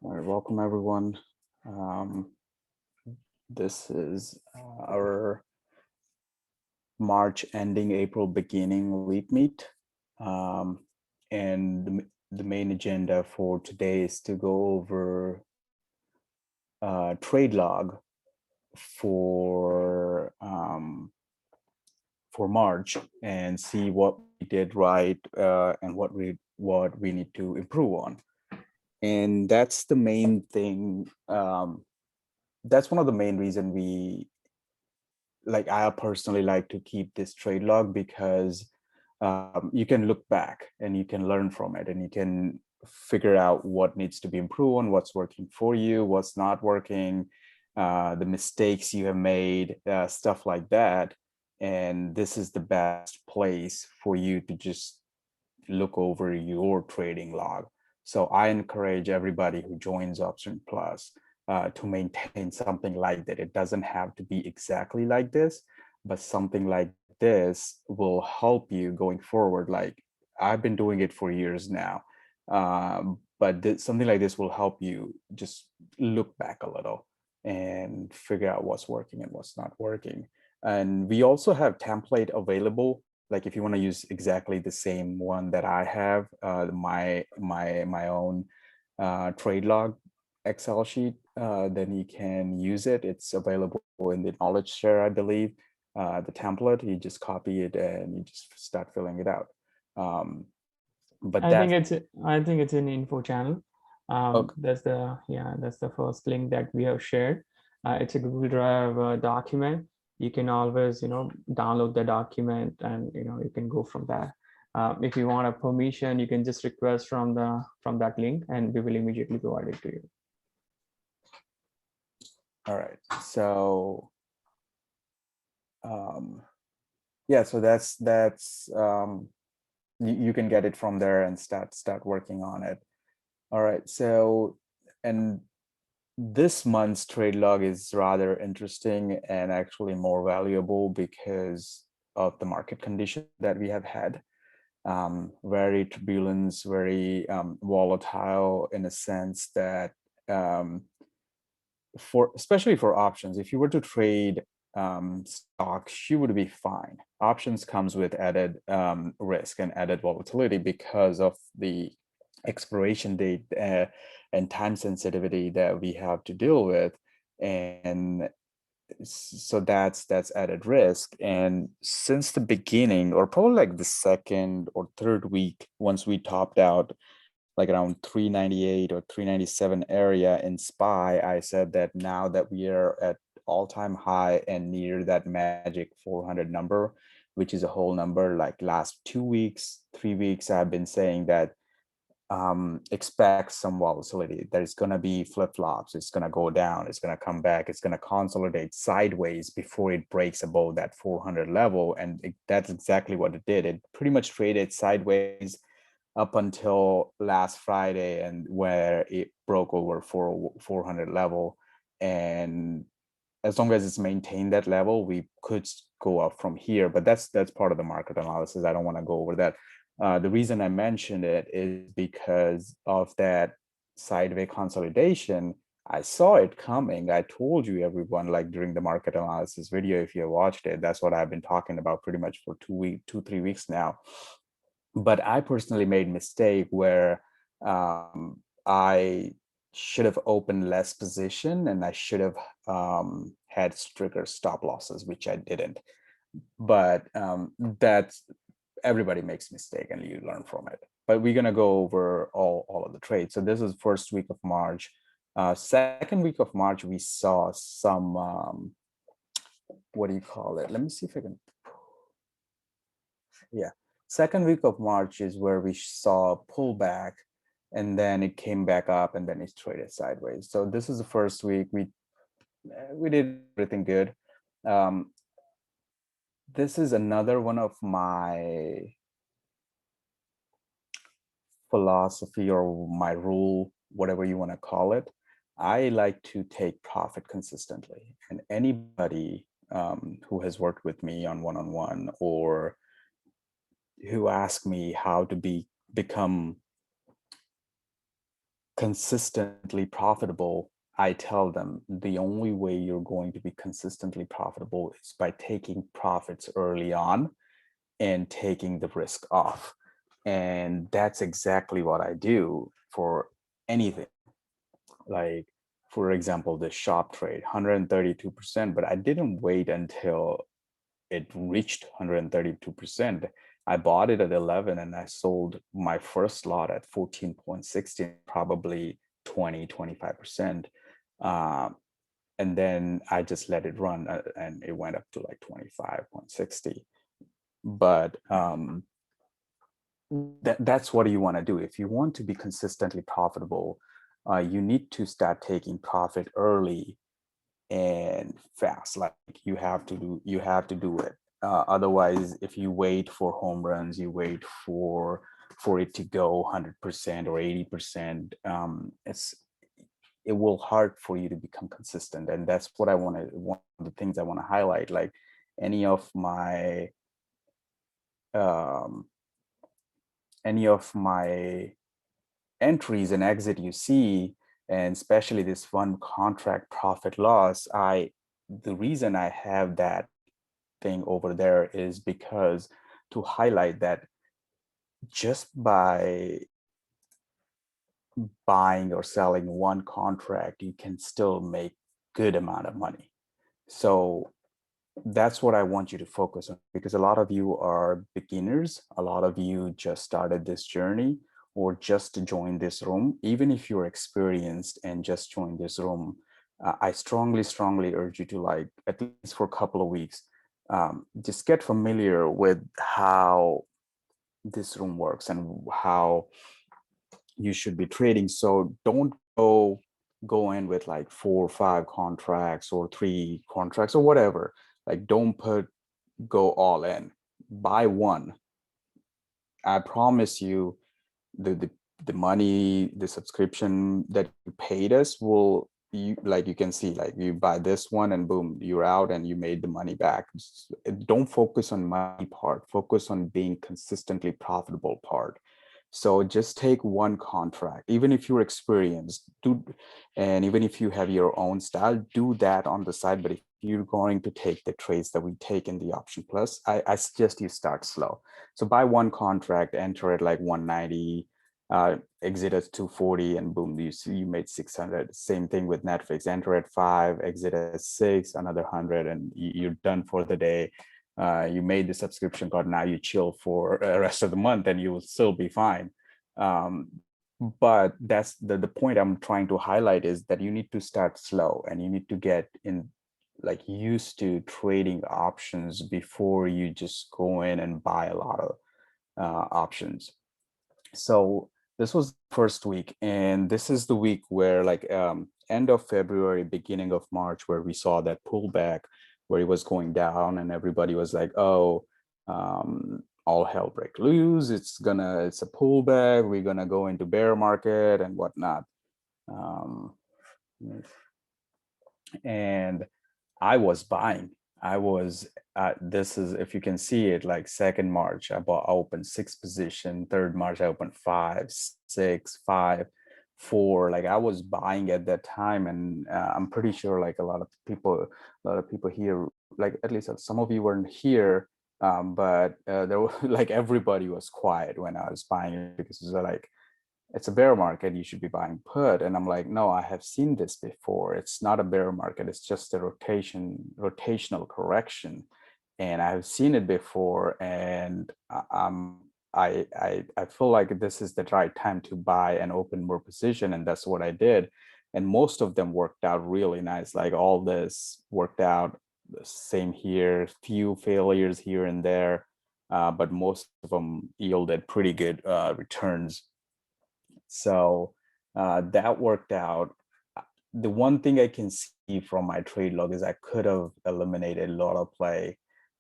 All right, welcome everyone. Um, this is our March ending, April beginning LeapMeet. Um, and the main agenda for today is to go over TradeLog for March and see what we did right and what we need to improve on. And that's the main thing. That's one of the main reason I personally like to keep this trade log because you can look back and you can learn from it and you can figure out what needs to be improved on, what's working for you, what's not working, the mistakes you have made, stuff like that. And this is the best place for you to just look over your trading log. So I encourage everybody who joins Option Plus to maintain something like that. It doesn't have to be exactly like this, but something like this will help you going forward. Like I've been doing it for years now, but something like this will help you just look back a little and figure out what's working and what's not working. And we also have template available. Like if you want to use exactly the same one that I have, my own trade log Excel sheet, then you can use it. It's available in the knowledge share, I believe. The template, you just copy it and you just start filling it out. Um, but I think that's it's in info channel. okay. That's the first link that we have shared. It's a Google Drive document. You can always download the document and you can go from there. If you want a permission, you can just request from that link, and we will immediately provide it to you. All right. So yeah, so that's you can get it from there and start working on it. All right. So and this month's trade log is rather interesting and actually more valuable because of the market condition that we have had. Very turbulent, very volatile in a sense that especially for options, if you were to trade stocks, you would be fine. Options comes with added risk and added volatility because of the expiration date and time sensitivity that we have to deal with, and so that's added risk. And since the beginning, or probably like the second or third week, once we topped out like around 398 or 397 area in SPY, I said that now that we are at all-time high and near that magic 400 number, which is a whole number, like last 2 weeks, 3 weeks, I've been saying that expect some volatility. There's going to be flip-flops. It's going to go down. It's going to come back. It's going to consolidate sideways before it breaks above that 400 level. And that's exactly what it did. It pretty much traded sideways up until last Friday, and where it broke over 400 level. And as long as it's maintained that level, we could go up from here. But that's part of the market analysis. I don't want to go over that. The reason I mentioned it is because of that sideways consolidation. I saw it coming. I told you, everyone, like during the market analysis video, if you watched it, that's what I've been talking about pretty much for 3 weeks now. But I personally made mistake where I should have opened less position and I should have had stricter stop losses, which I didn't. But that's everybody makes mistake and you learn from it. But we're gonna go over all of the trades. So this is first week of March. Second week of March, we saw some what do you call it? Let me see if I can. Yeah, second week of March is where we saw a pullback, and then it came back up, and then it's traded sideways. So this is the first week we did everything good. Um, this is another one of my philosophy or my rule, whatever you want to call it. I like to take profit consistently, and anybody who has worked with me on one-on-one or who ask me how to become consistently profitable, I tell them the only way you're going to be consistently profitable is by taking profits early on and taking the risk off. And that's exactly what I do for anything. Like, for example, the shop trade, 132%, but I didn't wait until it reached 132%. I bought it at 11 and I sold my first lot at 14.16, probably 20-25%. And then I just let it run, and it went up to like 25.60. But that's what you want to do. If you want to be consistently profitable, you need to start taking profit early and fast. Like, you have to do it. Otherwise, if you wait for home runs, you wait for it to go 100% or 80%, it will hard for you to become consistent. And that's what one of the things I want to highlight. Like, any of my um, any of my entries and exit you see, and especially this one contract profit loss, the reason I have that thing over there is because to highlight that just by buying or selling one contract, you can still make good amount of money. So that's what I want you to focus on, because a lot of you are beginners. A lot of you just started this journey or just joined this room. Even if you're experienced and just joined this room, I strongly urge you to, like, at least for a couple of weeks, just get familiar with how this room works and how you should be trading. So don't go in with like 4 or 5 contracts or 3 contracts or whatever. Like, don't go all in. Buy one. I promise you, the money, the subscription that you paid us will, you can see, like, you buy this one and boom, you're out and you made the money back. Don't focus on money part, focus on being consistently profitable part. So just take one contract, even if you're experienced, and even if you have your own style, do that on the side. But if you're going to take the trades that we take in the option plus, I suggest you start slow. So buy one contract, enter it like 190, exit at 240, and boom, you made 600. Same thing with Netflix, enter at 5, exit at 6, another 100, and you're done for the day. You made the subscription card, now you chill for the rest of the month and you will still be fine. But that's the point I'm trying to highlight, is that you need to start slow and you need to get in, like, used to trading options before you just go in and buy a lot of options. So this was the first week, and this is the week where, like, end of February, beginning of March, where we saw that pullback where it was going down and everybody was like, oh, all hell break loose, it's a pullback, we're gonna go into bear market and whatnot. And I was buying. I was this is, if you can see it, like 2nd March, I opened 6 position. 3rd March, I opened 5, 6, 5, 4. Like, I was buying at that time, and I'm pretty sure, like, a lot of people here, like, at least some of you weren't here, but there were like, everybody was quiet when I was buying it, because it was like, it's a bear market, you should be buying put. And I'm like, no, I have seen this before. It's not a bear market, it's just a rotational correction. And I've seen it before, and I feel like this is the right time to buy and open more position, and that's what I did. And most of them worked out really nice. Like, all this worked out. The same here, few failures here and there, but most of them yielded pretty good returns. So that worked out. The one thing I can see from my trade log is I could have eliminated a lot of play,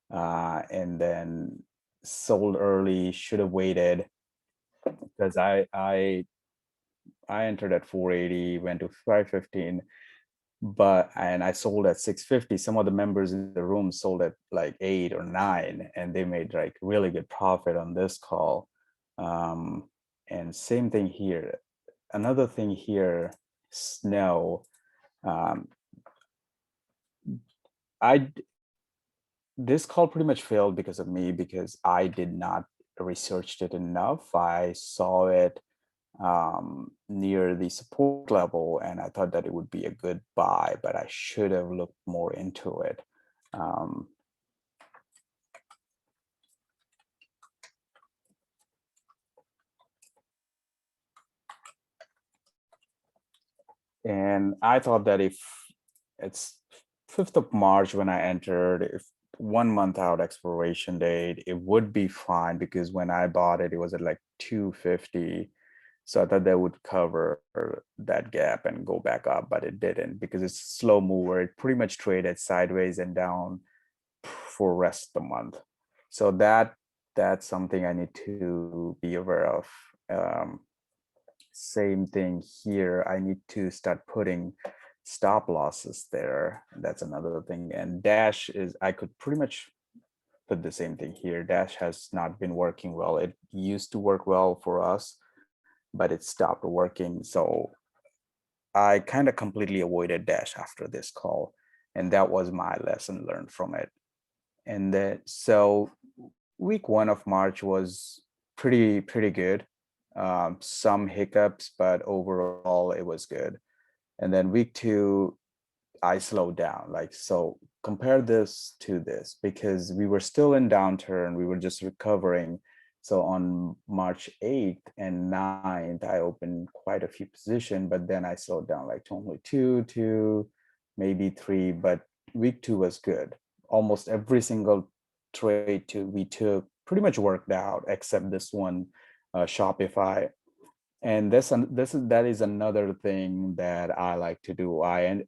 and then sold early, should have waited, because I entered at 480, went to 515, and I sold at 650. Some of the members in the room sold at like 8 or 9, and they made like really good profit on this call. And same thing here. another thing here, snow. Um, this call pretty much failed because of me, because I did not researched it enough. I saw it near the support level, and I thought that it would be a good buy, but I should have looked more into it. Um, and I thought that if it's 5th of March when I entered, if 1 month out expiration date, it would be fine, because when I bought it, it was at like 250. So I thought that would cover that gap and go back up, but it didn't, because it's a slow mover. It pretty much traded sideways and down for rest of the month. So that's something I need to be aware of. Same thing here. I need to start putting stop losses there. That's another thing. And Dash is, I could pretty much put the same thing here. Dash has not been working well. It used to work well for us, but it stopped working. So I kind of completely avoided Dash after this call. And that was my lesson learned from it. And then, so week 1 of March was pretty good. Some hiccups, but overall it was good. And then week 2, I slowed down. Like, so compare this to this, because we were still in downturn. We were just recovering. So on March 8th and 9th, I opened quite a few positions, but then I slowed down like to only two, maybe 3. But week 2 was good. Almost every single trade we took pretty much worked out, except this one, Shopify. And that is another thing that I like to do. I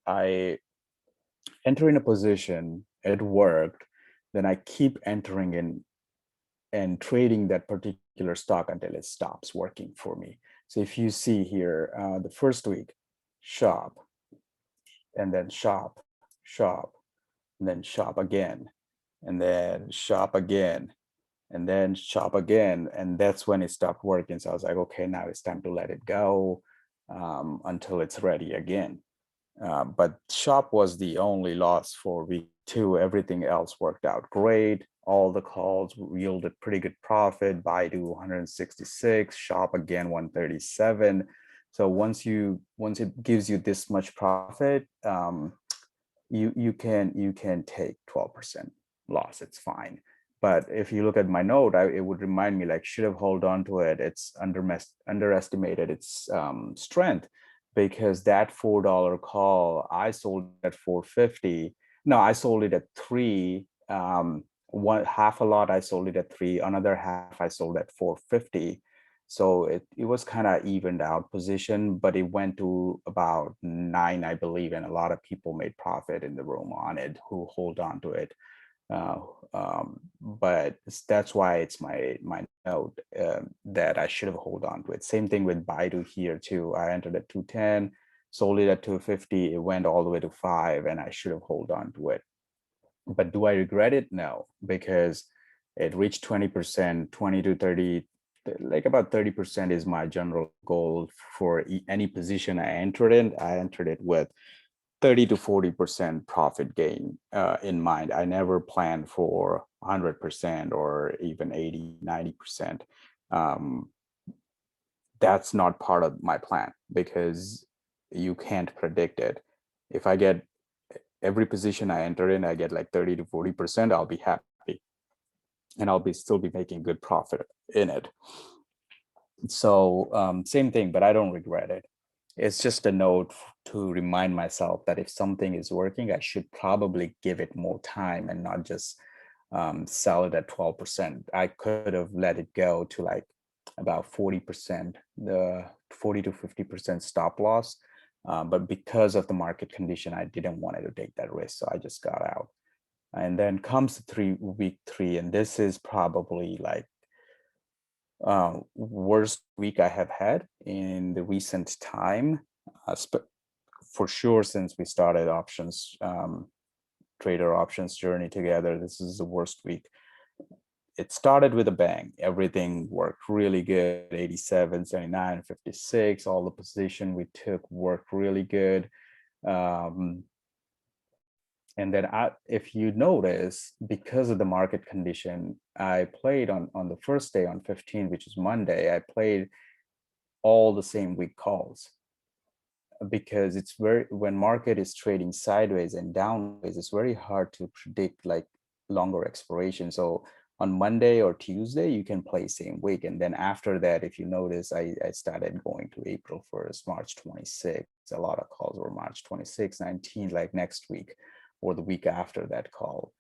enter in a position, it worked, then I keep entering in and trading that particular stock until it stops working for me. So if you see here, the first week, shop, and then shop, and then shop again, and then shop again, and then shop again. And that's when it stopped working. So I was like, okay, now it's time to let it go until it's ready again. But shop was the only loss for week 2. Everything else worked out great. All the calls yielded pretty good profit. Baidu 166, shop again 137. So once it gives you this much profit, you can take 12% loss. It's fine. But if you look at my note, it would remind me, like, should have hold on to it. It's underestimated its strength, because that $4 call, I sold at 450. No, I sold it at 3. One half a lot I sold it at 3. Another half I sold at 450. So it was kind of evened out position, but it went to about 9, I believe, and a lot of people made profit in the room on it who hold on to it. But that's why it's my note that I should have hold on to it. Same thing with Baidu here too. I entered at 210, sold it at 250. It went all the way to 5, and I should have hold on to it. But do I regret it? No, because it reached 20%, 20 to 30, like about 30% is my general goal for any position I entered in. I entered it with 30 to 40% profit gain in mind. I never planned for 100% or even 80, 90%. That's not part of my plan, because you can't predict it. If I get every position I enter in, I get like 30 to 40%, I'll be happy. And I'll still be making good profit in it. So same thing, but I don't regret it. It's just a note to remind myself that if something is working, I should probably give it more time and not just sell it at 12%. I could have let it go to like about 40%, the 40 to 50% stop loss. But because of the market condition, I didn't want to take that risk. So I just got out. And then comes week 3, and this is probably like worst week I have had in the recent time, for sure, since we started options trader options journey together. This is the worst week. it started with a bang. Everything worked really good. 87, 79, 56, all the position we took worked really good. And then if you notice, because of the market condition, I played on the first day on 15, which is Monday, I played all the same week calls, because it's when market is trading sideways and downways, it's very hard to predict like longer expiration. So on Monday or Tuesday, you can play same week. And then after that, if you notice, I started going to April 1st, March 26th. A lot of calls were March 26th, 19th, like next week or the week after that call.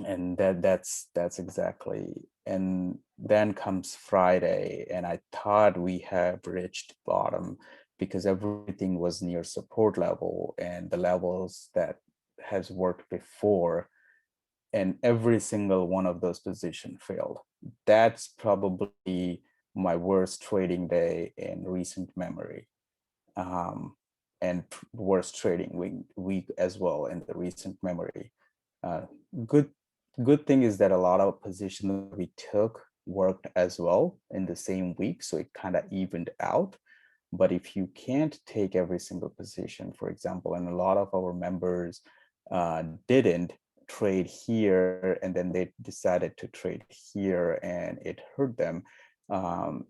And that's exactly. And then comes Friday, and I thought we have reached bottom because everything was near support level and the levels that has worked before, and every single one of those positions failed. That's probably my worst trading day in recent memory. And worst trading week as well in the recent memory. Uh, good good thing is that a lot of positions we took worked as well in the same week, so it kind of evened out. But if you can't take every single position, for example, and a lot of our members didn't trade here, and then they decided to trade here, and it hurt them. Um,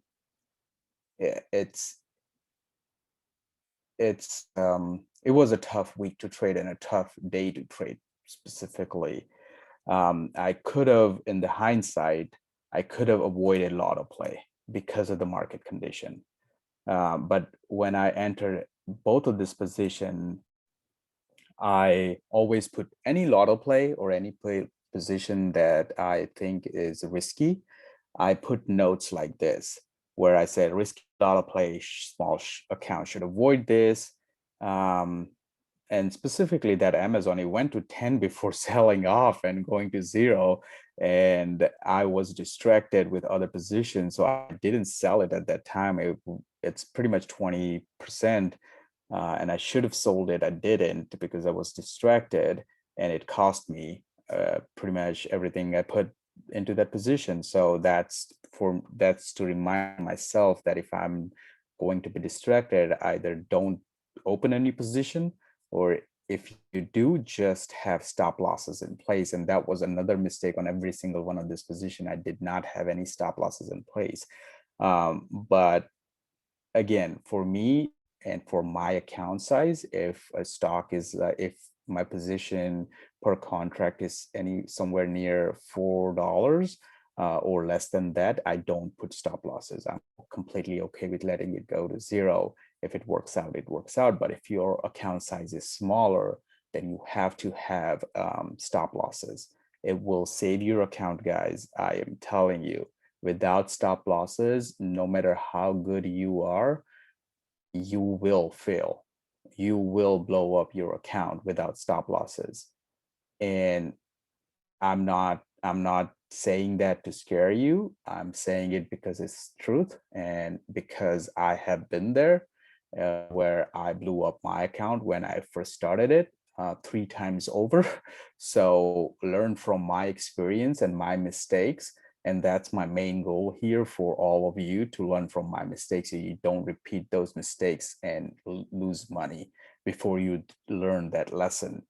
it's it was a tough week to trade and a tough day to trade specifically. I could have, in the hindsight, I could have avoided lotto play because of the market condition. But when I entered both of this position, I always put any lotto play or any play position that I think is risky. I put notes like this, where I said risky lotto play, small account should avoid this. And specifically that Amazon, it went to 10 before selling off and going to 0. And I was distracted with other positions, so I didn't sell it at that time. It's pretty much 20%. And I should have sold it. I didn't because I was distracted, and it cost me pretty much everything I put into that position. So that's to remind myself that if I'm going to be distracted, either don't open a new position, or if you do, just have stop losses in place. And that was another mistake on every single one of this position. I did not have any stop losses in place. But again, for me and for my account size, if a stock is if my position per contract is somewhere near $4 or less than that, I don't put stop losses. I'm completely okay with letting it go to 0. If it works out, it works out. But if your account size is smaller, then you have to have stop losses. It will save your account, guys. I am telling you, without stop losses, no matter how good you are, you will fail. You will blow up your account without stop losses. And I'm not saying that to scare you. I'm saying it because it's truth, and because I have been there, where I blew up my account when I first started it 3 times over. So learn from my experience and my mistakes. And that's my main goal here for all of you, to learn from my mistakes so you don't repeat those mistakes and lose money before you learn that lesson.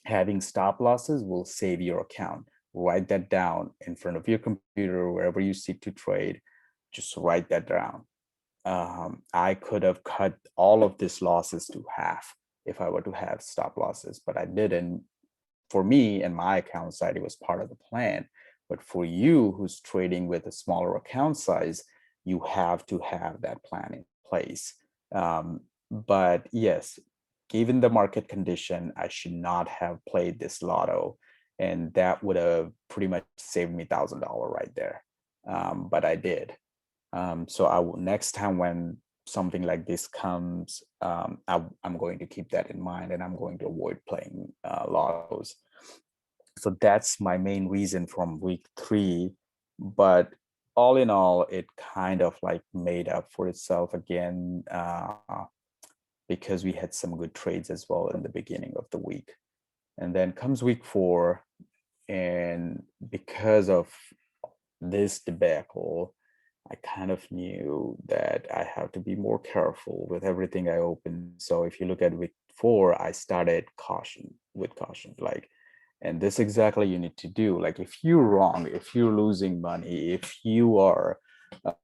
Having stop losses will save your account. Write that down in front of your computer, wherever you seek to trade. Just write that down. I could have cut all of these losses to half if I were to have stop losses, but I didn't. For me and my account side, it was part of the plan. But for you who's trading with a smaller account size, you have to have that plan in place. But yes, given the market condition, I should not have played this lotto, and that would have pretty much saved me $1,000 right there. But I did. So I will, next time when something like this comes, I'm going to keep that in mind, and I'm going to avoid playing lottos. So that's my main reason from week 3. But all in all, it kind of like made up for itself again, because we had some good trades as well in the beginning of the week. And then comes week 4. And because of this debacle, I kind of knew that I have to be more careful with everything I open. So if you look at week 4, I started with caution, like, and this exactly you need to do. Like if you're wrong, if you're losing money, if you are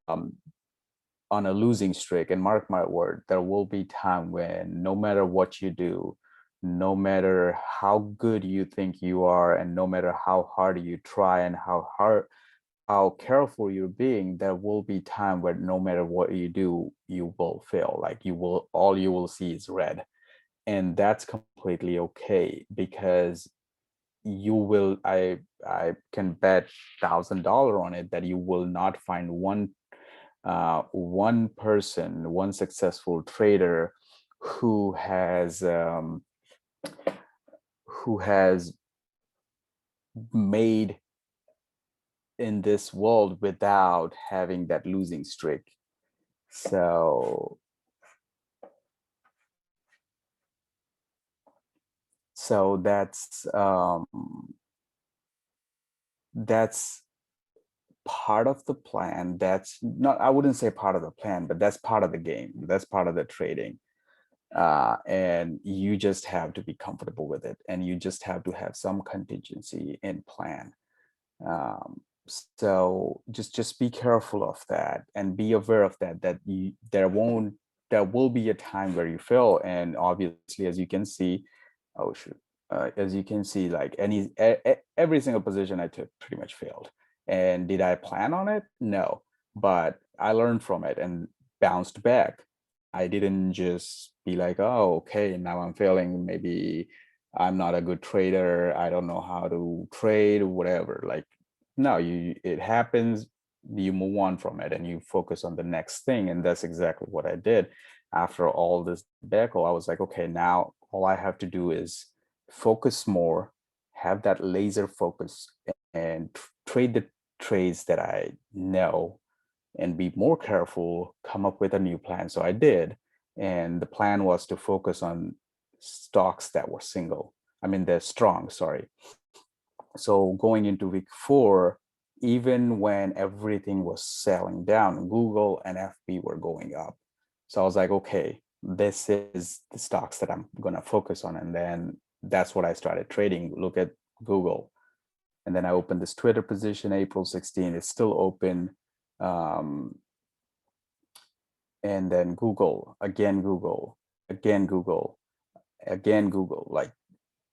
um, on a losing streak, and mark my word, there will be time when no matter what you do, no matter how good you think you are, and no matter how hard you try and how careful you're being, there will be time where no matter what you do, you will fail. Like all you will see is red. And that's completely okay, because you will, I can bet $1,000 on it that you will not find one person, one successful trader who has made in this world without having that losing streak. So that's part of the plan. That's not, I wouldn't say part of the plan, but that's part of the game. That's part of the trading. And you just have to be comfortable with it, and you just have to have some contingency in plan. um, so just be careful of that, and be aware of that, there will be a time where you fail. And obviously, as you can see, oh shoot, as you can see, like every single position I took pretty much failed. And did I plan on it? No, but I learned from it and bounced back. I didn't just be like, oh, okay, now I'm failing, maybe I'm not a good trader, I don't know how to trade, whatever. Like, no, it happens, you move on from it and you focus on the next thing. And that's exactly what I did. After all this debacle, I was like, okay, now all I have to do is focus more, have that laser focus, and trade the trades that I know, and be more careful, come up with a new plan. So I did. And the plan was to focus on stocks that were they're strong, sorry. So going into week 4, even when everything was selling down, Google and FB were going up. So I was like, okay, this is the stocks that I'm going to focus on. And then that's what I started trading. Look at Google. And then I opened this Twitter position, April 16. It's still open. Um, and then Google, again, Google, again, Google, again, Google. Like,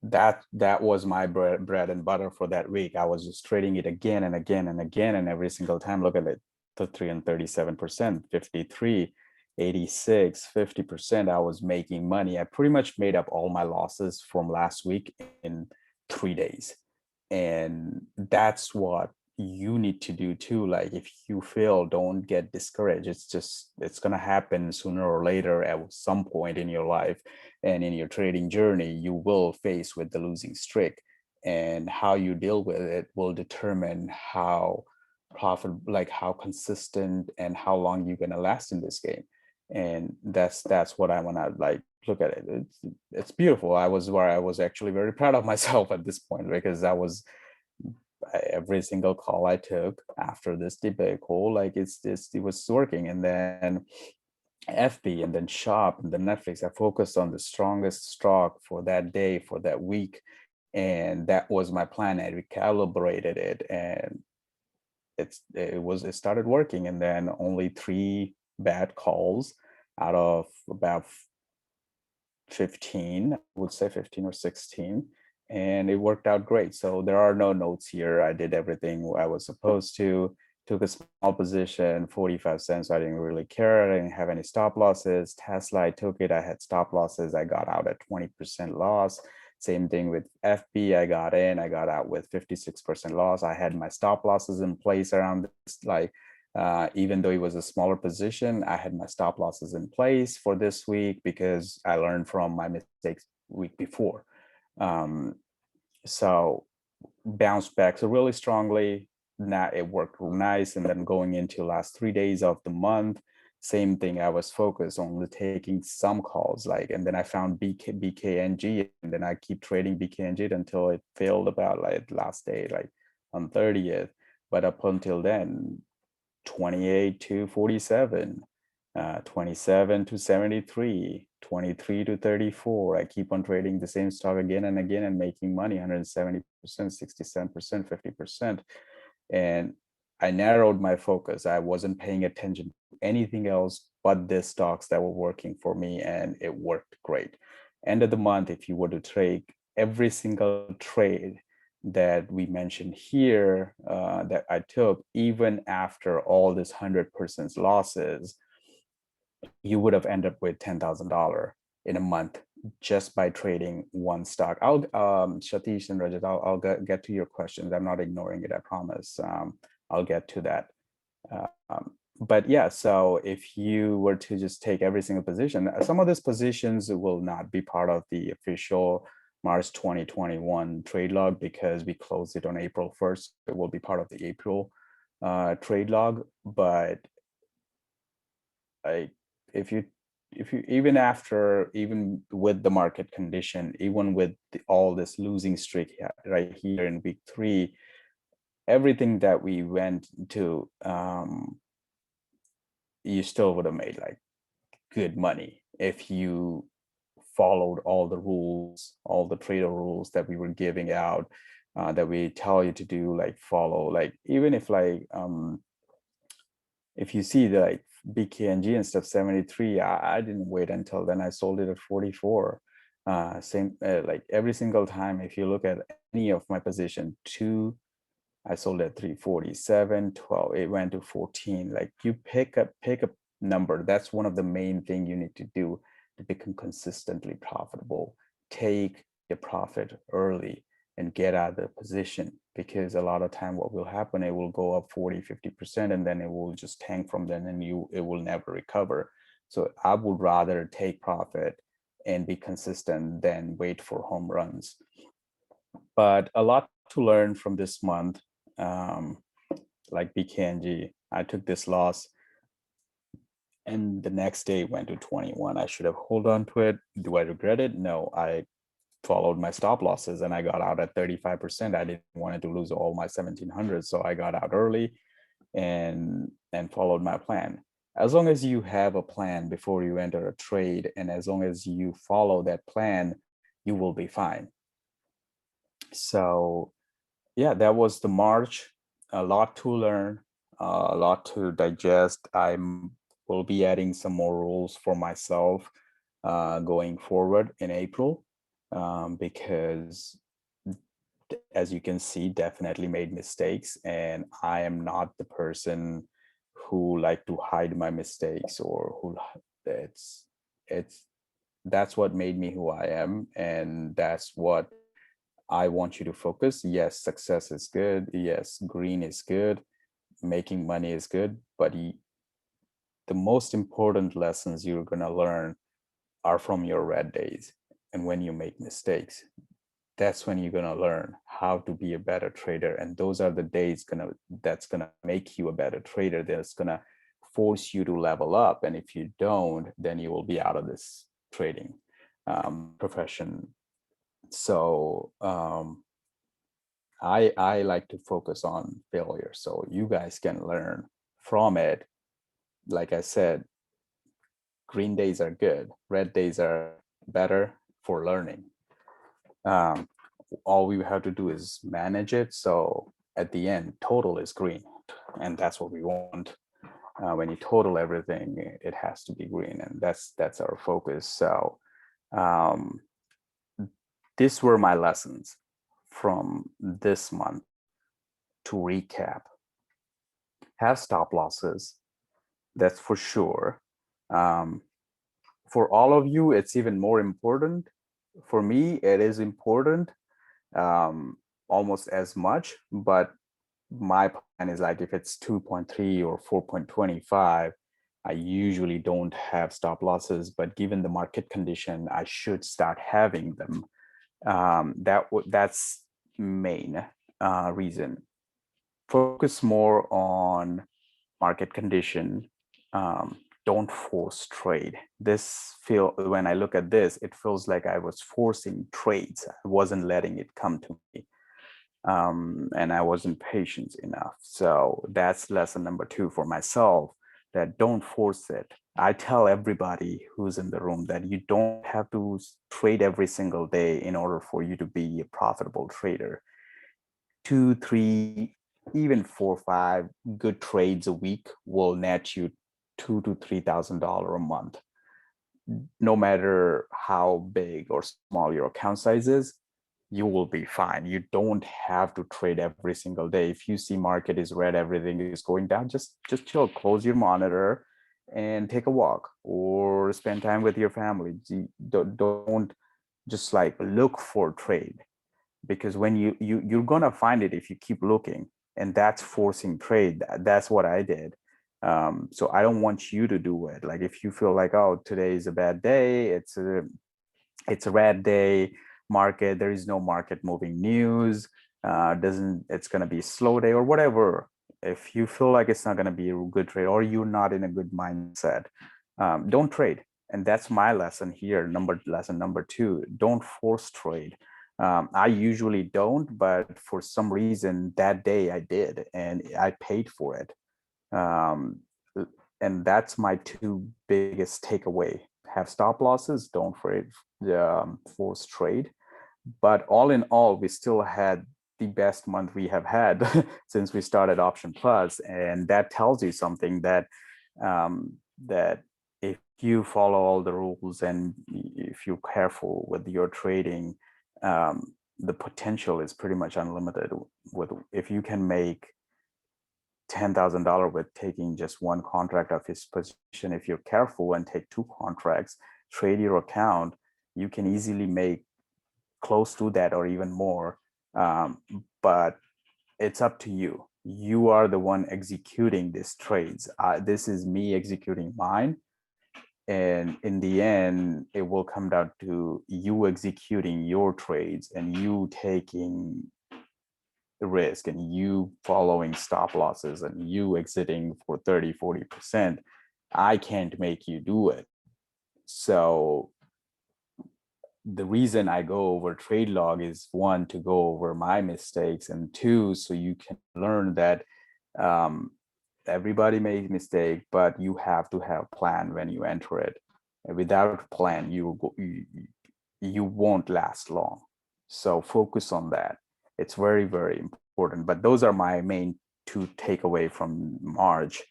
that was my bread and butter for that week. I was just trading it again and again and again, and every single time, look at it, the 337%, 53, 86, 50%. I was making money. I pretty much made up all my losses from last week in 3 days. And that's what you need to do too. Like, if you fail, don't get discouraged. It's gonna happen sooner or later at some point in your life. And in your trading journey, you will face with the losing streak, and how you deal with it will determine how how consistent and how long you're gonna last in this game. And that's what I want to like look at it. It's beautiful. I was actually very proud of myself at this point, because every single call I took after this debate call, like it was working. And then FB, and then Shop, and then Netflix, I focused on the strongest stock for that day, for that week. And that was my plan. I recalibrated it, and it started working. And then only 3 bad calls out of about 15, I would say 15 or 16, and it worked out great. So there are no notes here. I did everything I was supposed to. Took a small position, 45 cents. I didn't really care. I didn't have any stop losses. Tesla, I took it. I had stop losses. I got out at 20% loss. Same thing with FB. I got in. I got out with 56% loss. I had my stop losses in place around this, like, even though it was a smaller position, I had my stop losses in place for this week because I learned from my mistakes week before. So bounced back so really strongly. Now it worked nice. And then going into last 3 days of the month, same thing. I was focused on taking some calls, like, and then I found BKNG, and then I keep trading BKNG until it failed about like last day, like on 30th. But up until then, 28 to 47, 27 to 73, 23 to 34. I keep on trading the same stock again and again and making money, 170%, 67%, 50%. And I narrowed my focus. I wasn't paying attention to anything else but the stocks that were working for me, and it worked great. End of the month, if you were to trade every single trade that we mentioned here that I took, even after all this 100% losses, you would have ended up with $10,000 in a month just by trading one stock. I'll Satish and Rajat, I'll get to your questions. I'm not ignoring it, I promise. I'll get to that. But yeah, so if you were to just take every single position, some of these positions will not be part of the official March 2021 trade log because we closed it on April 1st. It will be part of the April trade log. But if you even with the market condition, even with all this losing streak right here in week 3, everything that we went to, you still would have made like good money if you followed all the rules, all the trader rules that we were giving out, that we tell you to do, like follow. Like even if you see the like BKNG and stuff 73, I didn't wait until then. I sold it at 44. Same like every single time. If you look at any of my position, 2, I sold at 347, 12, it went to 14. Like you pick a number. That's one of the main thing you need to do to become consistently profitable. Take your profit early and get out of the position, because a lot of time what will happen, it will go up 40-50% and then it will just tank from then, and it will never recover. So I would rather take profit and be consistent than wait for home runs. But a lot to learn from this month. Like BKNG, I took this loss and the next day went to 21. I should have held on to it. Do I regret it? No. I followed my stop losses and I got out at 35%. I didn't want to lose all my 1700, so I got out early and followed my plan. As long as you have a plan before you enter a trade, and as long as you follow that plan, you will be fine. So yeah, that was the March. A lot to learn, a lot to digest. I will be adding some more rules for myself going forward in April, because as you can see, definitely made mistakes, and I am not the person who like to hide my mistakes, or who that's what made me who I am, and that's what I want you to focus. Yes, success is good. Yes, green is good. Making money is good. But the most important lessons you're going to learn are from your red days. And when you make mistakes, that's when you're going to learn how to be a better trader. And those are the days that's going to make you a better trader. That's going to force you to level up. And if you don't, then you will be out of this trading profession. So I like to focus on failure so you guys can learn from it. Like I said, green days are good, red days are better for learning. All we have to do is manage it, so at the end total is green, and that's what we want. When you total everything, it has to be green, and that's our focus. So these were my lessons from this month. To recap, have stop losses, that's for sure. For all of you, it's even more important. For me, it is important almost as much, but my plan is like if it's 2.3 or 4.25, I usually don't have stop losses, but given the market condition, I should start having them. That's main reason. Focus more on market condition. don't force trade. When I look at this, it feels like I was forcing trades. I wasn't letting it come to me. And I wasn't patient enough. So that's lesson number 2 for myself, that don't force it. I tell everybody who's in the room that you don't have to trade every single day in order for you to be a profitable trader. 2, 3, even 4, 5 good trades a week will net you $2,000 to $3,000 a month. No matter how big or small your account size is, you will be fine. You don't have to trade every single day. If you see market is red, everything is going down, just chill, close your monitor and take a walk or spend time with your family. Don't just like look for trade, because when you're gonna find it if you keep looking, and that's forcing trade. That's what I did. So I don't want you to do it. Like if you feel like, oh, today is a bad day, it's a red day, market, there is no market moving news, doesn't it's going to be a slow day or whatever. If you feel like it's not going to be a good trade or you're not in a good mindset, don't trade. And that's my lesson here. Lesson number 2, don't force trade. I usually don't, but for some reason that day I did, and I paid for it. um, and that's my 2 biggest takeaway. Have stop losses, don't force trade. But all in all, we still had the best month we have had since we started Option Plus, and that tells you something, that that if you follow all the rules and if you're careful with your trading, the potential is pretty much unlimited. With if you can make $10,000 with taking just one contract of his position, if you're careful and take 2 contracts, trade your account, you can easily make close to that or even more. But it's up to you. You are the one executing these trades. This is me executing mine. And in the end, it will come down to you executing your trades and you taking the risk and you following stop losses and you exiting for 30-40%. I can't make you do it. So the reason I go over TradeLog is 1, to go over my mistakes, and 2, so you can learn that everybody makes mistake, but you have to have plan when you enter it. And without plan, you won't last long. So focus on that. It's very, very important. But those are my main 2 takeaway from March.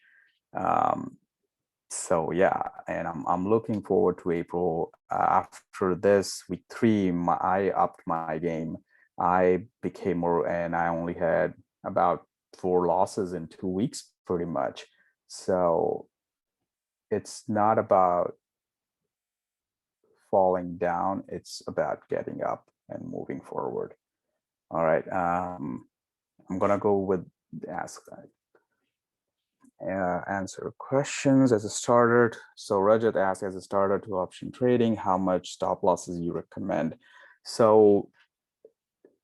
So yeah, and I'm looking forward to April. After this week 3, I upped my game. I became more, and I only had about 4 losses in 2 weeks, pretty much. So it's not about falling down; it's about getting up and moving forward. All right, I'm gonna go with answer questions as a starter. So Rajat asked, as a starter to option trading, how much stop losses you recommend? So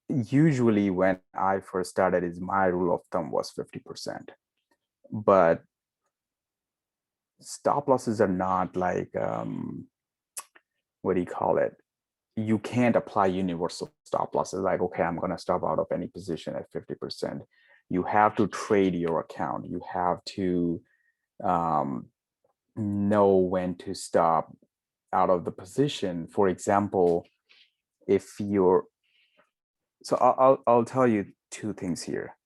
usually when I first started, my rule of thumb was 50%. But stop losses are not like, what do you call it? You can't apply universal stop losses like, okay, I'm going to stop out of any position at 50%. You have to trade your account. You have to know when to stop out of the position. For example, if you're, so I'll tell you 2 things here.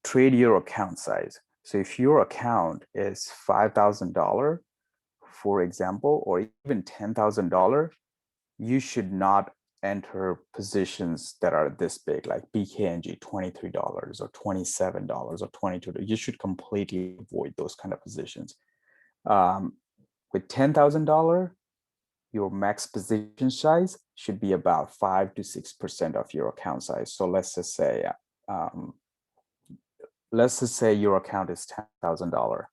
Trade your account size. So if your account is $5,000, for example, or even $10,000, you should not enter positions that are this big, like BKNG, $23 or $27 or $22. You should completely avoid those kind of positions. With $10,000, your max position size should be about 5 to 6% of your account size. So let's just say your account is $10,000.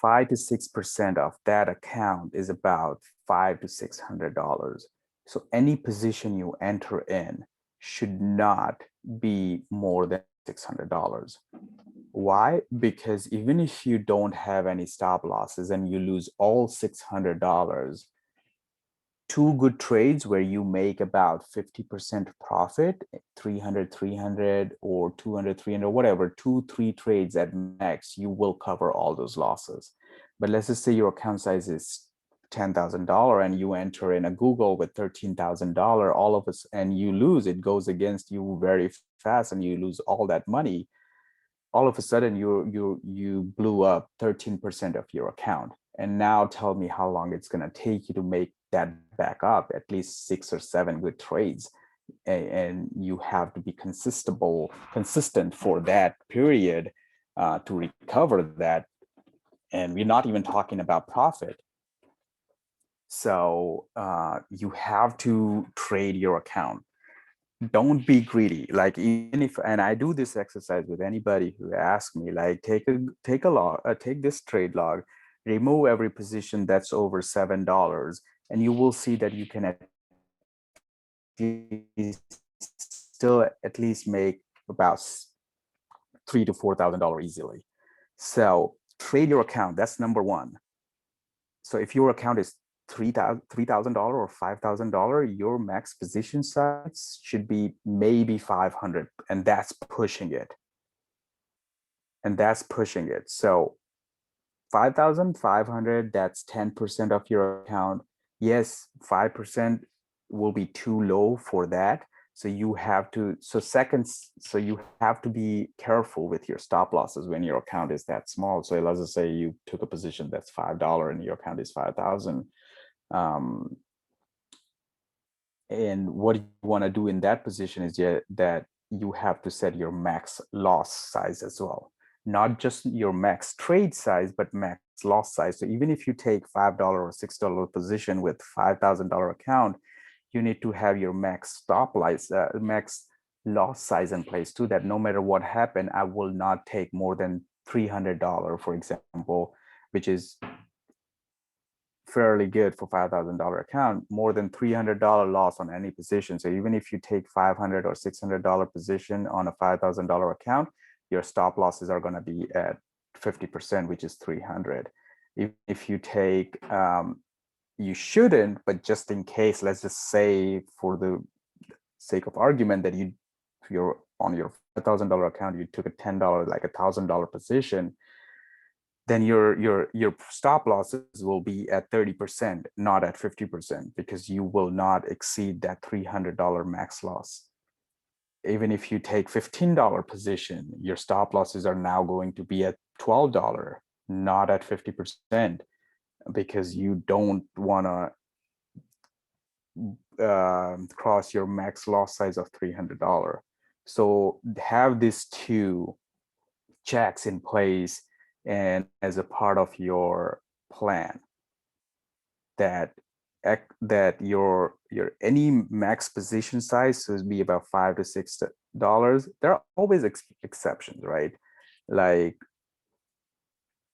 5 to 6% of that account is about $500 to $600. So any position you enter in should not be more than $600. Why? Because even if you don't have any stop losses and you lose all $600, two good trades where you make about 50% profit, 300 or 200 300, whatever, 2-3 trades at max, you will cover all those losses. But let's just say your account size is $10,000 and you enter in a Google with $13,000, all of us, and you lose, it goes against you very fast and you lose all that money. All of a sudden you blew up 13% of your account. And now tell me how long it's going to take you to make that back up, at least 6 or 7 good trades. And you have to be consistent for that period to recover that. And we're not even talking about profit. So you have to trade your account. Don't be greedy. Like, even if, and I do this exercise with anybody who asks me, like, take this trade log, remove every position that's over $7, and you will see that you can still at least make about $3,000 to $4,000 easily. So trade your account. That's number one. So if your account is $3,000 or $5,000, your max position size should be maybe 500, and that's pushing it. So 5,500, that's 10% of your account. Yes, 5% will be too low for that. So you have to, so you have to be careful with your stop losses when your account is that small. So let's just say you took a position that's $5 and your account is 5,000. And what you want to do in that position is that you have to set your max loss size as well. Not just your max trade size, but max loss size. So even if you take $5 or $6 position with $5,000 account, you need to have your max max loss size in place too, that no matter what happened, I will not take more than $300, for example, which is fairly good for $5,000 account. More than $300 loss on any position. So even if you take $500 or $600 position on a $5,000 account, your stop losses are going to be at 50%, which is 300. If you take, you shouldn't, but just in case, let's just say for the sake of argument that you're on your $5,000 account, you took a $10, like $1,000 position, then your stop losses will be at 30%, not at 50%, because you will not exceed that $300 max loss. Even if you take $15 position, your stop losses are now going to be at $12, not at 50%, because you don't want to cross your max loss size of $300. So have these two checks in place and as a part of your plan, that your any max position size should be about $5 to $6. There are always exceptions, right? Like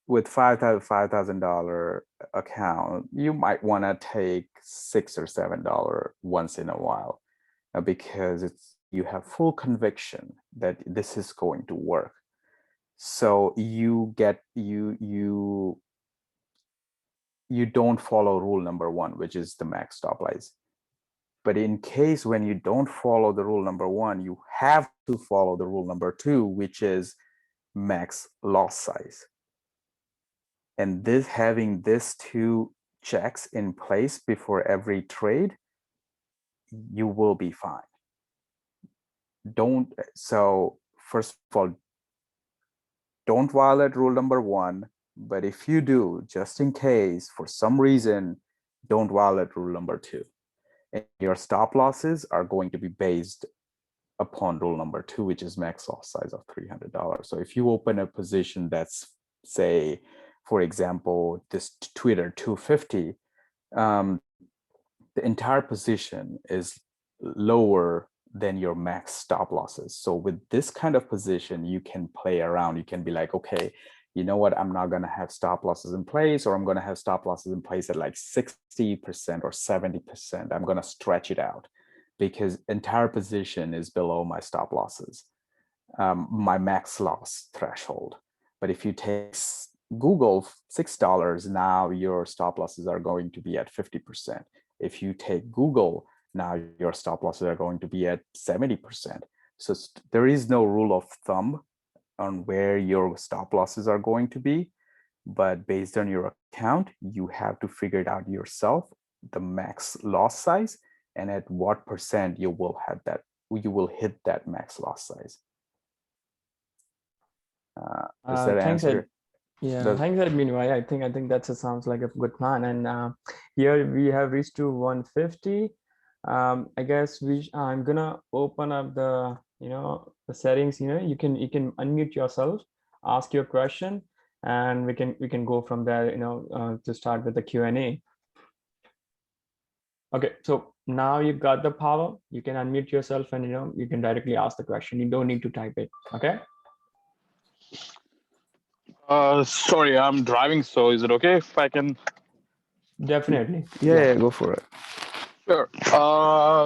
with $5,000 account, you might want to take $6 or $7 once in a while, because you have full conviction that this is going to work. So you don't follow rule number 1, which is the max stop loss. But in case when you don't follow the rule number 1, you have to follow the rule number 2, which is max loss size. And having these two checks in place before every trade, you will be fine. So first of all, don't violate rule number 1, but if you do, just in case, for some reason, don't violate rule number 2. And your stop losses are going to be based upon rule number 2, which is max loss size of $300. So if you open a position that's, say, for example, this Twitter 250, the entire position is lower than your max stop losses. So with this kind of position, you can play around. You can be like, okay, you know what, I'm not going to have stop losses in place, or I'm going to have stop losses in place at like 60% or 70%. I'm going to stretch it out because entire position is below my stop losses. my max loss threshold. But if you take Google $6, now your stop losses are going to be at 50%. If you take Google, now your stop losses are going to be at 70%. So there is no rule of thumb on where your stop losses are going to be, but based on your account, you have to figure it out yourself, the max loss size, and at what percent you will hit that max loss size. Does that Thanks, answer? yeah, thanks, Admin. I think that sounds like a good plan. And here we have reached to 150. I guess I'm gonna open up the the settings. You can unmute yourself, ask your question, and we can go from there. To start with the Q&A. Okay, so now you've got the power. You can unmute yourself, and you can directly ask the question. You don't need to type it. Okay. Sorry, I'm driving, so is it okay if I can? Definitely. Yeah, go for it. Sure.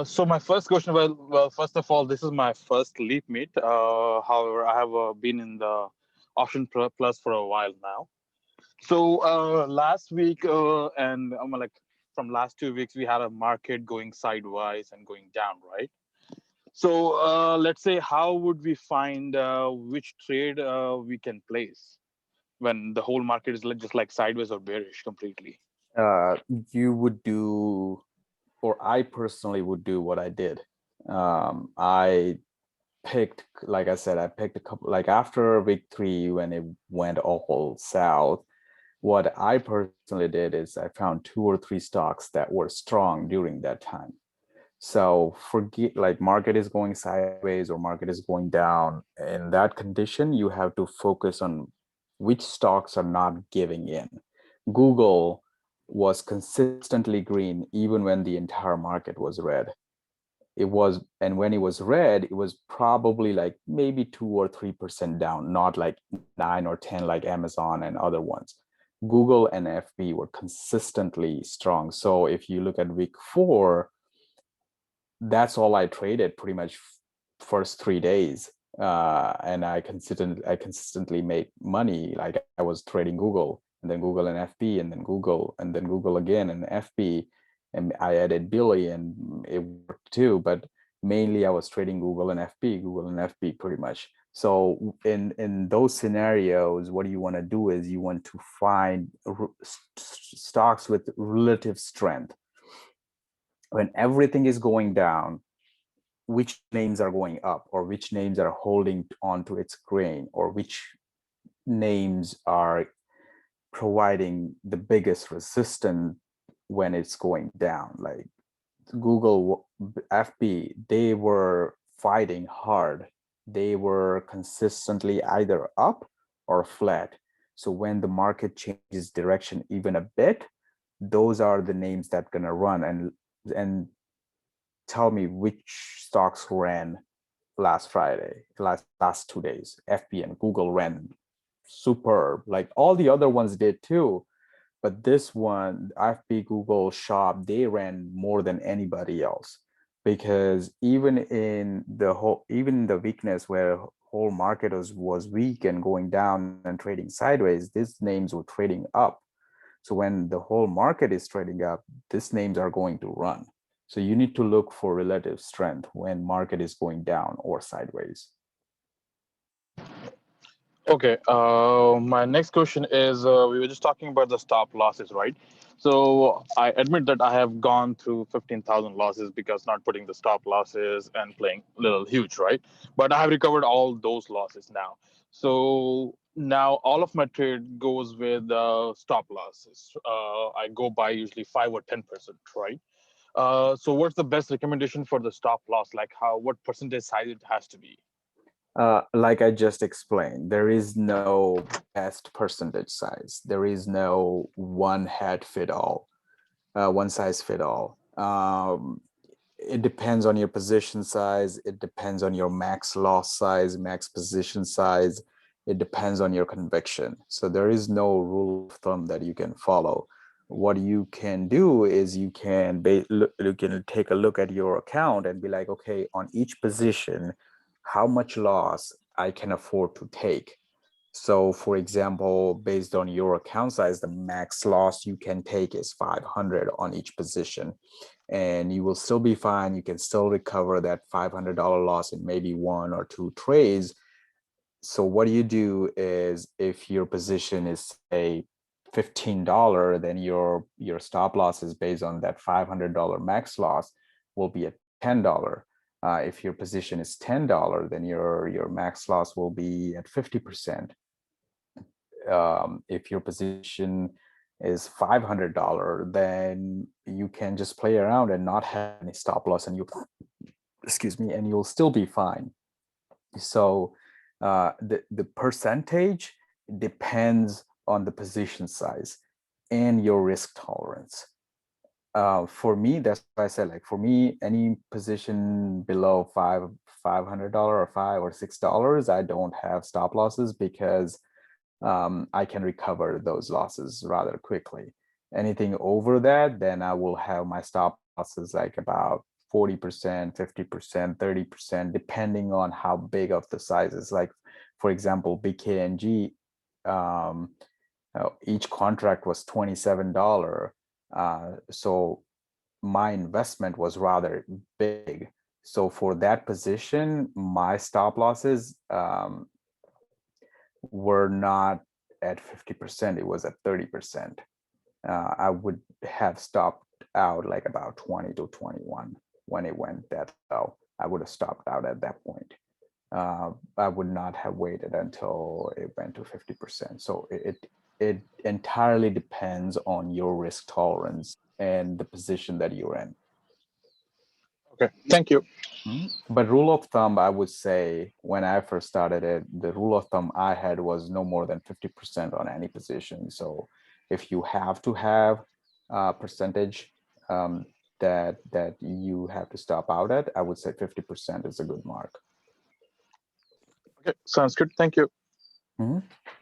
So my first question, well, first of all, this is my first LeapMeet. However, I have been in the Option Plus for a while now. So last week and like from last 2 weeks, we had a market going sideways and going down, right? So let's say, how would we find which trade we can place when the whole market is just like sideways or bearish completely? You would do, or I personally would do what I did. I picked, like I said, I picked a couple, like after week 3, when it went all south, what I personally did is I found 2 or 3 stocks that were strong during that time. So forget, like, market is going sideways or market is going down. In that condition, you have to focus on which stocks are not giving in. Google was consistently green even when the entire market was red. And when it was red, it was probably like maybe 2 or 3% down, not like 9 or 10 like Amazon and other ones. Google and FB were consistently strong. So if you look at week 4, that's all I traded pretty much first 3 days. And I consistently made money. Like, I was trading Google, and then Google and FB, and then Google again and FB, and I added Billy, and it worked too. But mainly I was trading Google and FB pretty much. So in those scenarios, what you want to do is you want to find stocks with relative strength. When everything is going down, which names are going up, or which names are holding on to its grain, or which names are providing the biggest resistance when it's going down. Like Google, FB, they were fighting hard. They were consistently either up or flat. So when the market changes direction even a bit, those are the names that gonna run. And tell me which stocks ran last Friday, last 2 days. FB and Google ran superb. Like, all the other ones did too, but this one, FB, Google, Shop, they ran more than anybody else. Because even in the weakness where whole market was weak and going down and trading sideways, these names were trading up. So when the whole market is trading up, these names are going to run. So you need to look for relative strength when market is going down or sideways. Okay. My next question is, we were just talking about the stop losses, right? So I admit that I have gone through 15,000 losses because not putting the stop losses and playing a little huge, right? But I have recovered all those losses now. So now all of my trade goes with stop losses. I go by usually 5 or 10%, right? So what's the best recommendation for the stop loss? Like, what percentage size it has to be? Like I just explained, there is no best percentage size. There is no one size fit all. It depends on your position size. It depends on your max loss size, max position size. It depends on your conviction. So there is no rule of thumb that you can follow. What you can do is you can take a look at your account and be like, okay, on each position, how much loss I can afford to take. So for example, based on your account size, the max loss you can take is 500 on each position, and you will still be fine. You can still recover that $500 loss in maybe 1 or 2 trades. So what you do is, if your position is say $15, then your stop loss is based on that $500 max loss will be at $10. If your position is $10, then your max loss will be at 50%. If your position is $500, then you can just play around and not have any stop loss, and you, excuse me, and you'll still be fine. So the percentage depends on the position size and your risk tolerance. For me, that's why I said, like, for me, any position below $500 or $5 or $6, I don't have stop losses, because I can recover those losses rather quickly. Anything over that, then I will have my stop losses like about 40%, 50%, 30%, depending on how big of the size is. Like, for example, BKNG, each contract was $27. So my investment was rather big. So for that position, my stop losses were not at 50%, it was at 30%. I would have stopped out like about 20 to 21 when it went that low. I would have stopped out at that point. I would not have waited until it went to 50%. So it entirely depends on your risk tolerance and the position that you're in. Okay, thank you. But rule of thumb, I would say, when I first started it, the rule of thumb I had was no more than 50% on any position. So if you have to have a percentage that you have to stop out at, I would say 50% is a good mark. Okay, sounds good. Thank you.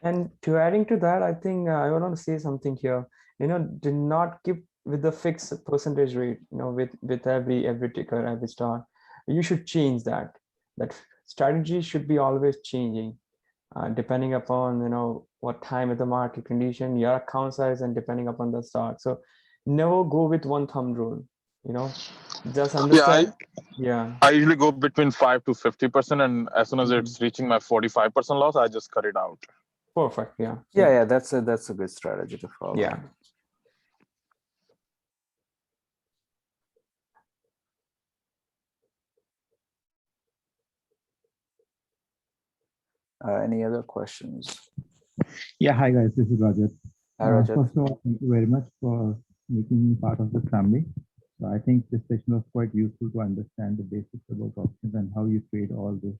And to adding to that, I think I want to say something here. Do not keep with the fixed percentage rate. With every ticker, every stock. You should change that. That strategy should be always changing, depending upon what time of the market condition, your account size, and depending upon the stock. So never go with one thumb rule. Just understand. I usually go between 5 to 50%, and as soon as it's reaching my 45% loss, I just cut it out. Perfect. Yeah. That's a good strategy to follow. Yeah. Any other questions? Yeah, hi guys, this is Rajat. Hi, Rajat. First of all, thank you very much for making me part of the family. So I think this session was quite useful to understand the basics about options and how you trade all the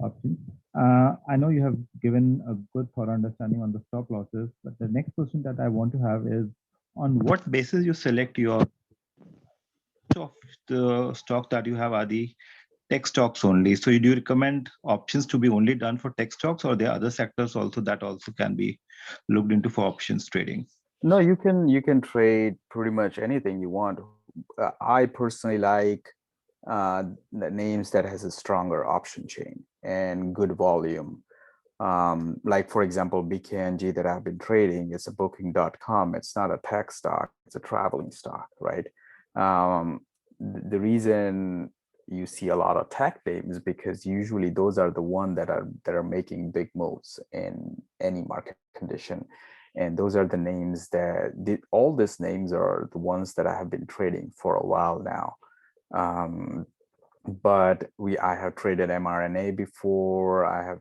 options. I know you have given a good thorough understanding on the stop losses, but the next question that I want to have is, on what basis you select your of the stock that you have are the tech stocks only? So do you recommend options to be only done for tech stocks, or there are other sectors also that also can be looked into for options trading? No, you can trade pretty much anything you want. I personally like the names that has a stronger option chain and good volume. Like, for example, BKNG that I've been trading, it's a booking.com. It's not a tech stock, it's a traveling stock, right? The reason you see a lot of tech names because usually those are the ones that are making big moves in any market condition. And those are the names that all these names are the ones that I have been trading for a while now. But I have traded mRNA before. I have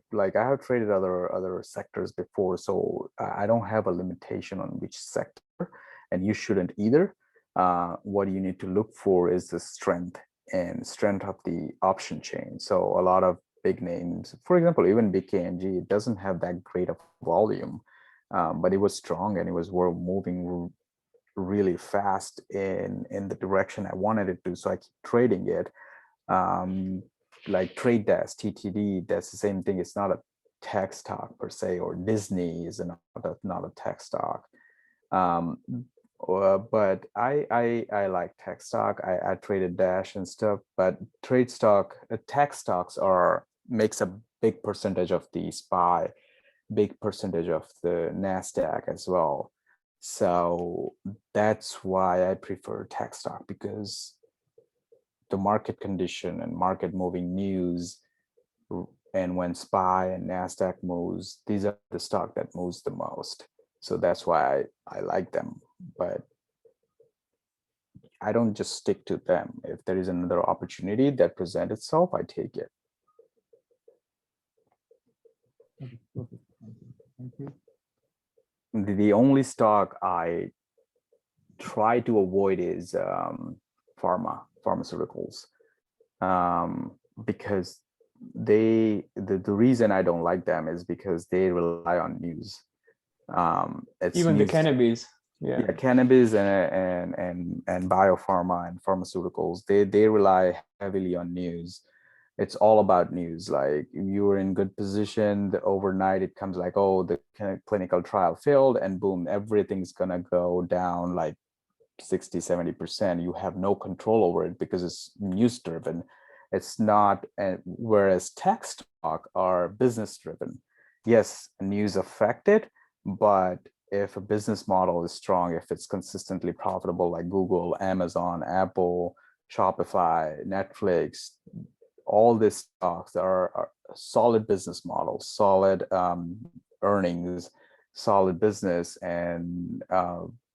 traded other sectors before, so I don't have a limitation on which sector, and you shouldn't either. What you need to look for is the strength of the option chain. So a lot of big names, for example, even BKNG, it doesn't have that great of volume, but it was strong and it was moving really fast in the direction I wanted it to. So I keep trading it. Like Trade Desk, TTD, that's the same thing. It's not a tech stock per se, or Disney is not a tech stock. But I like tech stock. I traded Dash and stuff, but tech stocks makes a big percentage of the SPY, big percentage of the NASDAQ as well. So that's why I prefer tech stock, because the market condition and market moving news, and when SPY and NASDAQ moves, these are the stock that moves the most. So that's why I like them. But I don't just stick to them. If there is another opportunity that presents itself, I take it. Okay, perfect. Thank you. The only stock I try to avoid is pharmaceuticals, because the reason I don't like them is because they rely on news. It's Even the news, cannabis. yeah, cannabis and biopharma and pharmaceuticals, they rely heavily on news. It's all about news. Like you were in good position, overnight it comes like, oh, the clinical trial failed, and boom, everything's gonna go down like 60-70%. You have no control over it because it's news driven. It's not, whereas tech stock are business driven. Yes, news affected, but if a business model is strong, if it's consistently profitable, like Google, Amazon, Apple, Shopify, Netflix, all these stocks are solid business models, solid earnings, solid business, and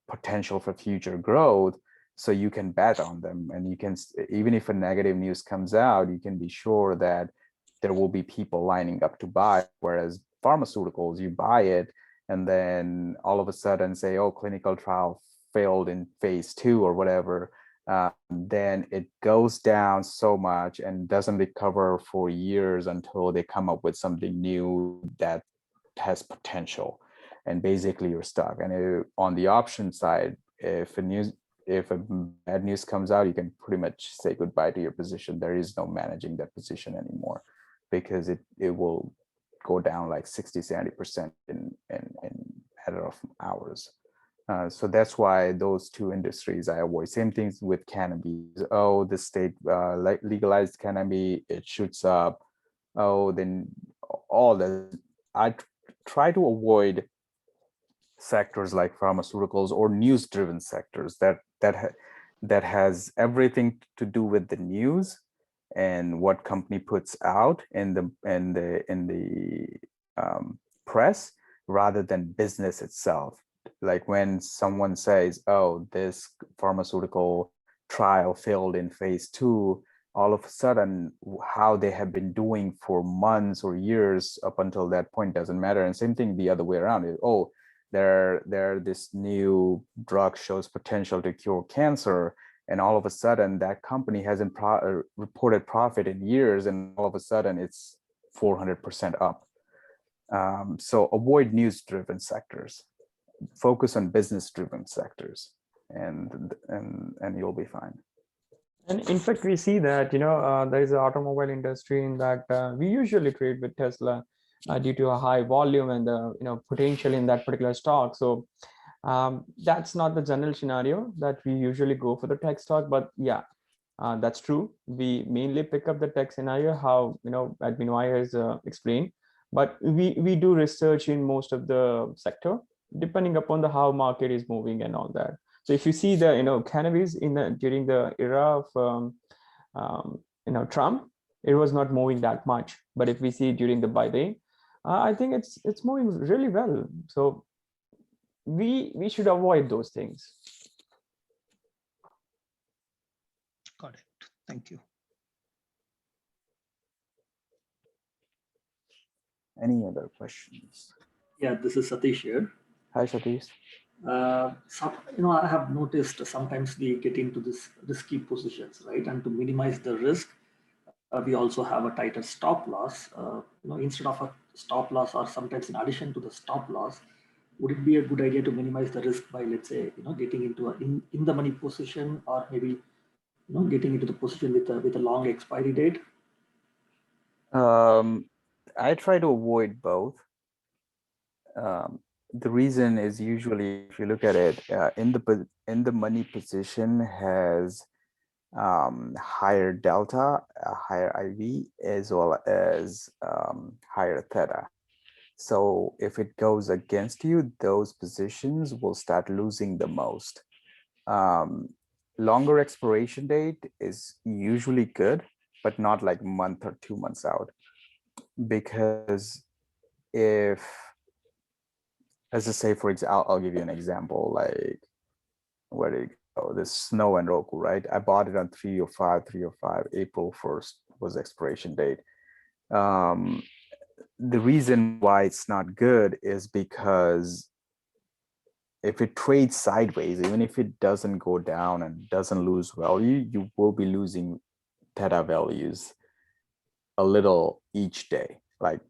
potential for future growth. So you can bet on them, and you can, even if a negative news comes out, you can be sure that there will be people lining up to buy. Whereas pharmaceuticals, you buy it, and then all of a sudden say, oh, clinical trial failed in phase 2 or whatever, then it goes down so much and doesn't recover for years until they come up with something new that has potential, and basically you're stuck. And on the option side, if a bad news comes out, you can pretty much say goodbye to your position. There is no managing that position anymore, because it will go down like 60-70% in a matter of hours. So that's why those two industries I avoid. Same things with cannabis. Oh, the state legalized cannabis, it shoots up. Oh, then all that. I try to avoid sectors like pharmaceuticals or news-driven sectors that has everything to do with the news and what company puts out in the press, rather than business itself. Like when someone says, oh, this pharmaceutical trial failed in phase 2, all of a sudden how they have been doing for months or years up until that point doesn't matter. And same thing the other way around. Oh, this new drug shows potential to cure cancer, and all of a sudden that company hasn't reported profit in years, and all of a sudden it's 400% up. So avoid news-driven sectors. Focus on business-driven sectors, and you'll be fine. And in fact, we see that, there is an automobile industry in that we usually trade with Tesla due to a high volume and the potential in that particular stock. So that's not the general scenario that we usually go for the tech stock, but yeah, that's true. We mainly pick up the tech scenario, how Admin Y has explained, but we do research in most of the sector, depending upon the how market is moving and all that. So if you see the cannabis during the era of Trump, it was not moving that much. But if we see during the Biden, I think it's moving really well. So we should avoid those things. Got it. Thank you. Any other questions? Yeah, this is Satish here. Hi, Satish. I have noticed sometimes we get into this risky positions, right? And to minimize the risk, we also have a tighter stop loss. Instead of a stop loss, or sometimes in addition to the stop loss, would it be a good idea to minimize the risk by, let's say, getting into in the money position, or maybe getting into the position with a long expiry date? I try to avoid both. The reason is usually, if you look at it, in the money position has higher delta, higher IV, as well as higher theta. So if it goes against you, those positions will start losing the most. Longer expiration date is usually good, but not like month or 2 months out. Because if, let's just say, for example, I'll give you an example, like, where did it go? This Snow and Roku, right? I bought it on 305, April 1st was expiration date. The reason why it's not good is because if it trades sideways, even if it doesn't go down and doesn't lose value, you will be losing theta values a little each day. Like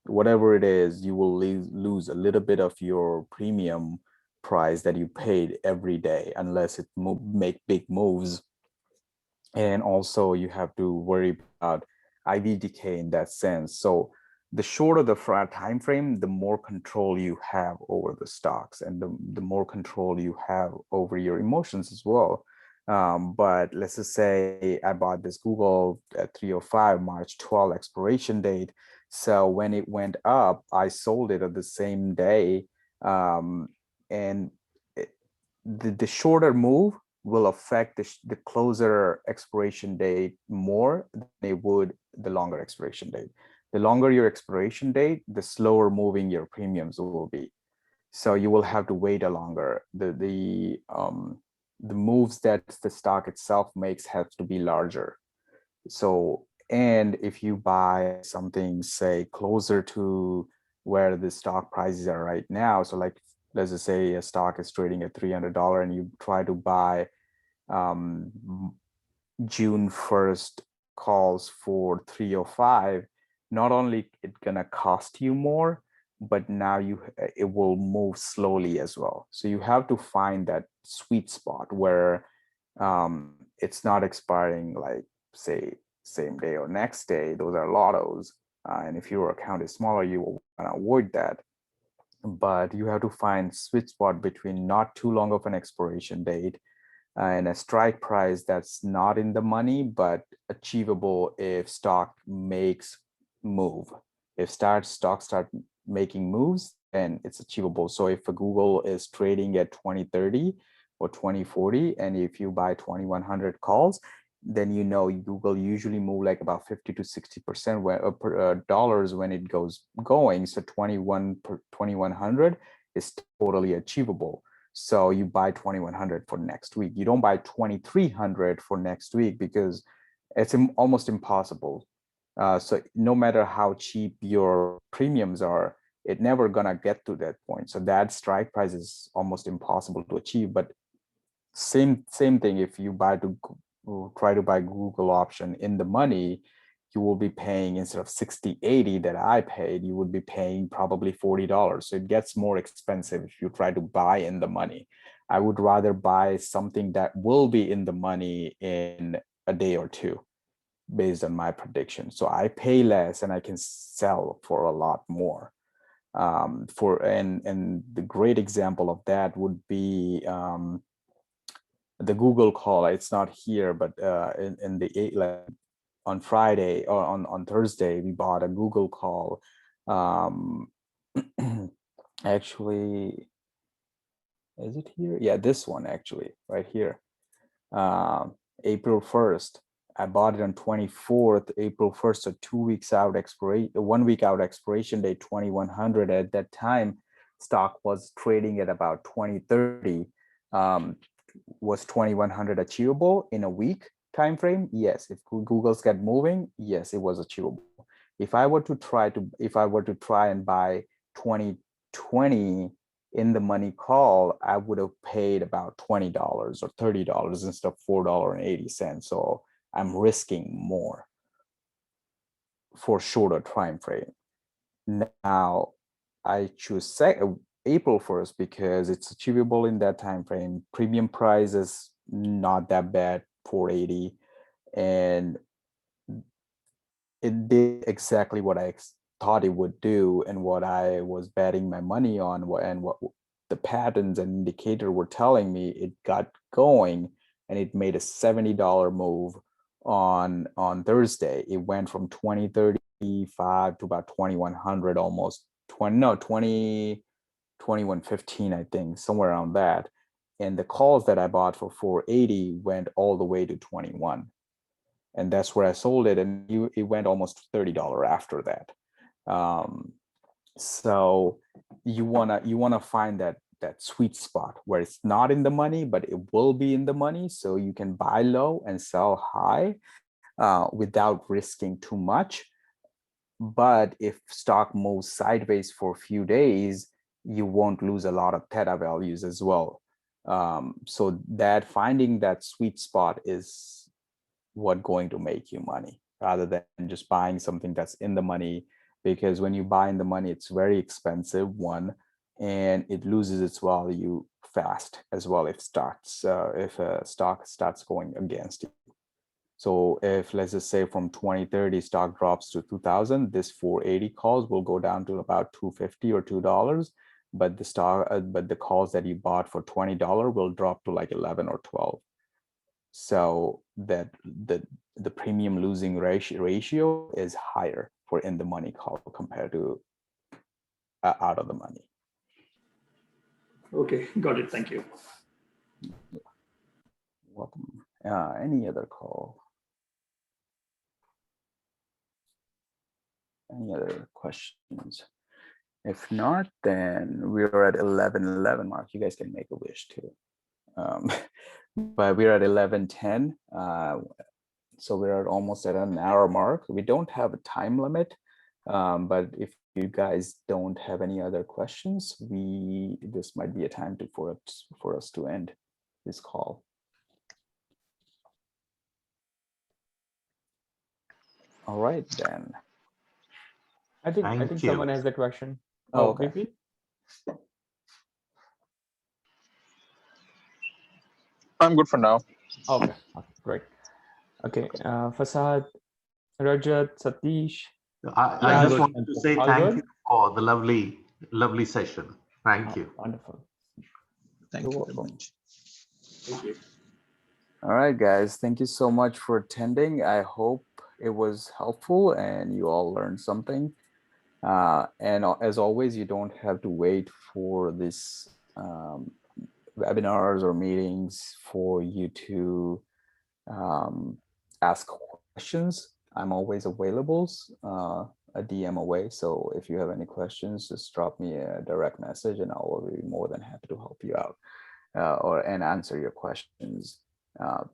whatever it is, you will lose a little bit of your premium price that you paid every day, unless it make big moves. And also you have to worry about IV decay in that sense. So the shorter the time frame, the more control you have over the stocks, and the more control you have over your emotions as well. But let's just say I bought this Google at 305, March 12 expiration date. So when it went up, I sold it at the same day. And the shorter move will affect the closer expiration date more than it would the longer expiration date. The longer your expiration date, the slower moving your premiums will be. So you will have to wait a longer. The moves that the stock itself makes have to be larger. So, and if you buy something, say, closer to where the stock prices are right now, so like, let's just say a stock is trading at $300 and you try to buy um, June 1st calls for 305, not only it gonna cost you more, but now it will move slowly as well. So you have to find that sweet spot where it's not expiring, like, say, same day or next day. Those are lottos. And if your account is smaller, you will want to avoid that. But you have to find sweet spot between not too long of an expiration date and a strike price that's not in the money, but achievable if stock makes move. If stocks start making moves, then it's achievable. So if a Google is trading at 2030 or 2040, and if you buy 2100 calls, then you know Google usually move like about 50 to 60% dollars when it goes going. So 2100 is totally achievable. So you buy 2100 for next week. You don't buy 2300 for next week because it's almost impossible. So no matter how cheap your premiums are, it never gonna get to that point. So that strike price is almost impossible to achieve. But same thing, if you try to buy Google option in the money, you will be paying, instead of 60, 80 that I paid, you would be paying probably $40. So it gets more expensive if you try to buy in the money. I would rather buy something that will be in the money in a day or two based on my prediction. So I pay less and I can sell for a lot more. And the great example of that would be the Google call. It's not here, but in the like on Friday or on Thursday, we bought a Google call. Actually, is it here? Yeah, this one actually, right here. April 1st. I bought it on 24th, April 1st, so 2 weeks out expiration, 1 week out expiration date, 2100. At that time, stock was trading at about 2030. Was 2100 achievable in a week time frame? Yes. If Google's get moving, yes, it was achievable. If I were to try and buy 2020 in the money call, I would have paid about $20 or $30 instead of $4.80. So I'm risking more for shorter time frame. Now I choose April 1st because it's achievable in that time frame. Premium price is not that bad, 480, and it did exactly what I thought it would do and what I was betting my money on, and what the patterns and indicator were telling me. It got going and it made a $70 move on Thursday. It went from 2035 to about 2100, almost 2115, I think, somewhere around that. And the calls that I bought for 480 went all the way to 21. And that's where I sold it, and it went almost $30 after that. So you wanna find that sweet spot where it's not in the money, but it will be in the money, so you can buy low and sell high without risking too much. But if stock moves sideways for a few days, you won't lose a lot of theta values as well. So that finding that sweet spot is what going to make you money, rather than just buying something that's in the money, because when you buy in the money, it's very expensive, one, and it loses its value fast as well if a stock starts going against you. So if, let's just say, from 2030 stock drops to 2000, this 480 calls will go down to about 250 or $2, but the calls that you bought for $20 will drop to like 11 or 12. So that the premium losing ratio is higher for in the money call compared to out of the money. Okay, got it. Thank you. Welcome. Any other call? Any other questions? If not, then we're at 11:11 mark. You guys can make a wish too. But we're at 11:10. So we're almost at an hour mark. We don't have a time limit, but if you guys don't have any other questions, this might be a time for us to end this call. All right then. I think someone has a question. Oh, okay. BP? I'm good for now. Okay, great. Okay, Fasad, Rajat, Satish. I just wanted to say thank you for the lovely session. Thank you. Wonderful. Thank you very much. Thank you. All right, guys. Thank you so much for attending. I hope it was helpful and you all learned something. And as always, you don't have to wait for this webinars or meetings for you to ask questions. I'm always available, a DM away. So if you have any questions, just drop me a direct message and I will be more than happy to help you out and answer your questions.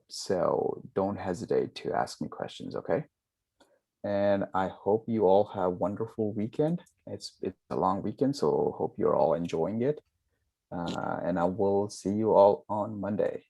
So don't hesitate to ask me questions, okay? And I hope you all have a wonderful weekend. It's a long weekend, so hope you're all enjoying it. And I will see you all on Monday.